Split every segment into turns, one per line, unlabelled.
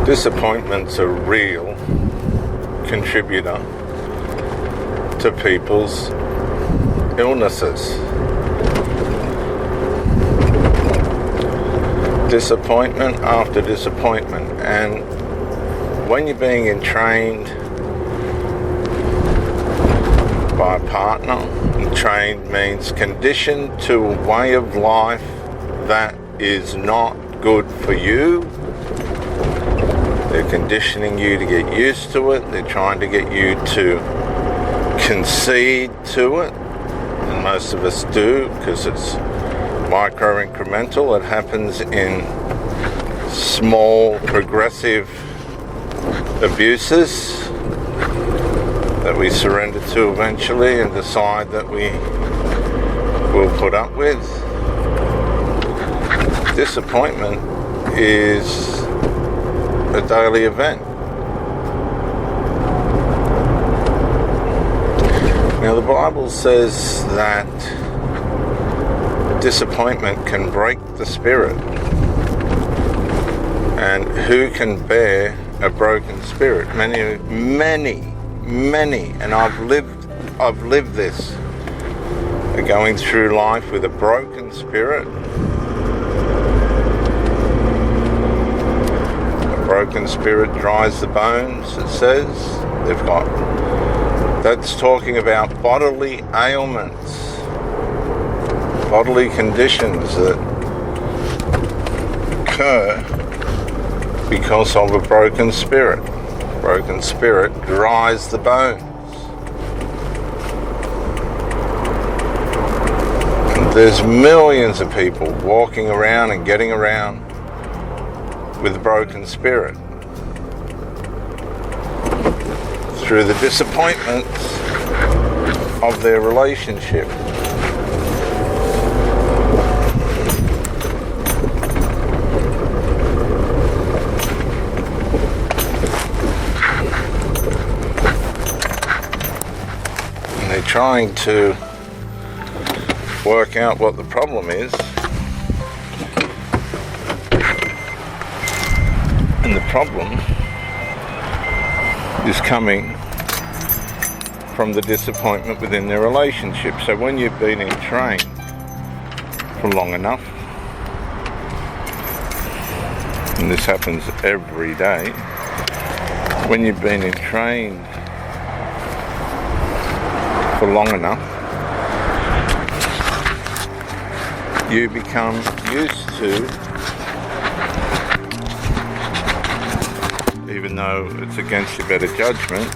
Disappointment's a real contributor to people's illnesses. Disappointment after disappointment, and when you're being entrained by a partner, and trained means conditioned to a way of life that is not good for you. They're conditioning you to get used to it. They're trying to get you to concede to it, and most of us do because it's micro-incremental. It happens in small progressive abuses that we surrender to eventually and decide that we will put up with. Disappointment is a daily event. Now the Bible says that disappointment can break the spirit, and who can bear a broken spirit? Many, and I've lived this, going through life with a broken spirit. A broken spirit dries the bones, it says. That's talking about bodily ailments, bodily conditions that occur because of a broken spirit. Broken spirit dries the bones. There's millions of people walking around and getting around with a broken spirit through the disappointments of their relationship. And they're trying to work out what the problem is, and the problem is coming from the disappointment within their relationship. So when you've been entrained for long enough, and this happens every day, when you've been entrained for long enough, you become used to, even though it's against your better judgment,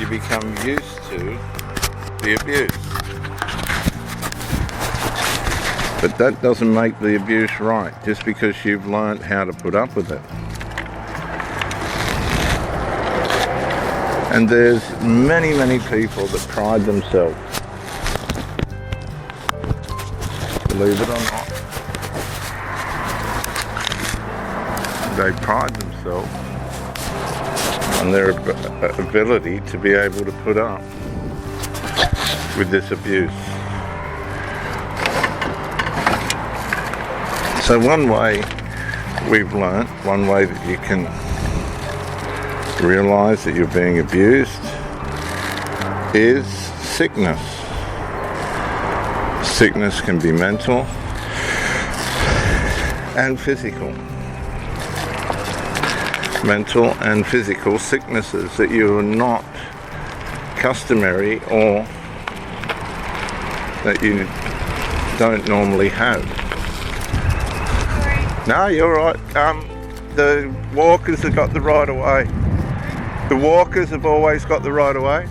you become used to the abuse. But that doesn't make the abuse right, just because you've learned how to put up with it. And there's many people that pride themselves, believe it or not, they pride themselves on their ability to be able to put up with this abuse. So one way we've learnt, one way that you can realize that you're being abused is sickness. Sickness can be mental and physical. Mental and physical sicknesses that you are not customary or that you don't normally have. No, you're right. The walkers have got the right of way. The walkers have always got the right of way.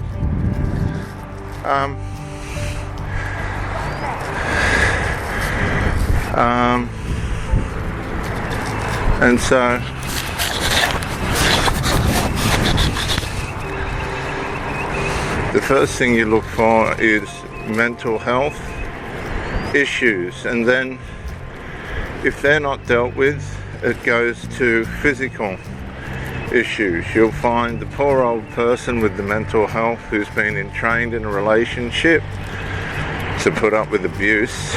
And so the first thing you look for is mental health issues, and then if they're not dealt with, it goes to physical issues. You'll find the poor old person with the mental health who's been entrained in a relationship to put up with abuse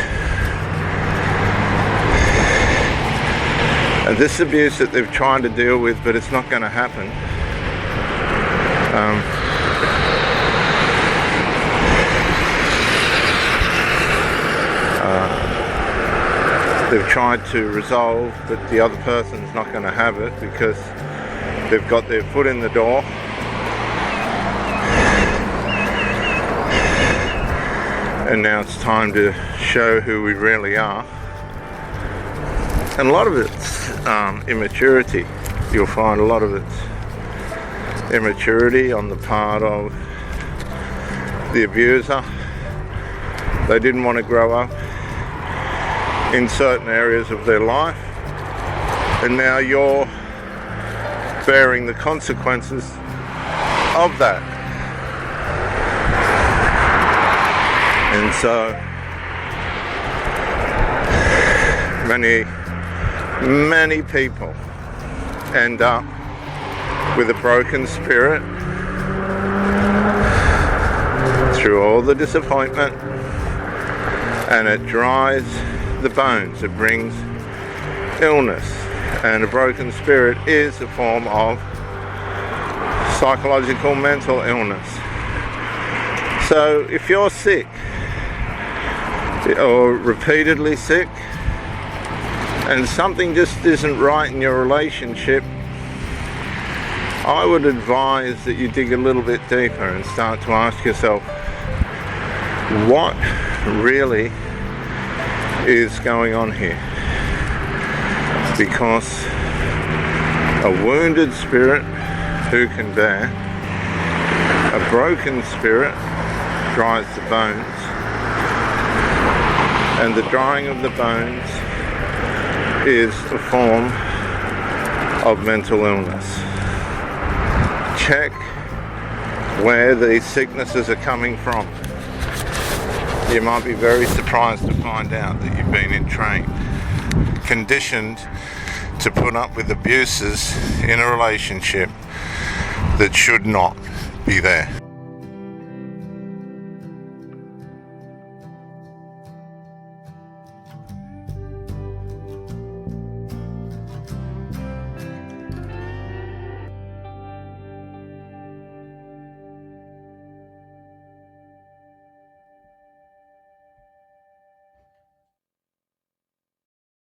And this abuse that they've tried to deal with, but it's not going to happen. They've tried to resolve, but the other person's not going to have it because they've got their foot in the door. And now it's time to show who we really are. And a lot of it's immaturity. You'll find a lot of it's immaturity on the part of the abuser. They didn't want to grow up in certain areas of their life, and now you're bearing the consequences of that. And so many people end up with a broken spirit through all the disappointment, and it dries the bones. It brings illness, and a broken spirit is a form of psychological mental illness. So if you're sick or repeatedly sick and something just isn't right in your relationship, I would advise that you dig a little bit deeper and start to ask yourself, what really is going on here? Because a wounded spirit, who can bear? A broken spirit dries the bones, and the drying of the bones is a form of mental illness. Check where these sicknesses are coming from. You might be very surprised to find out that you've been entrained, conditioned to put up with abuses in a relationship that should not be there.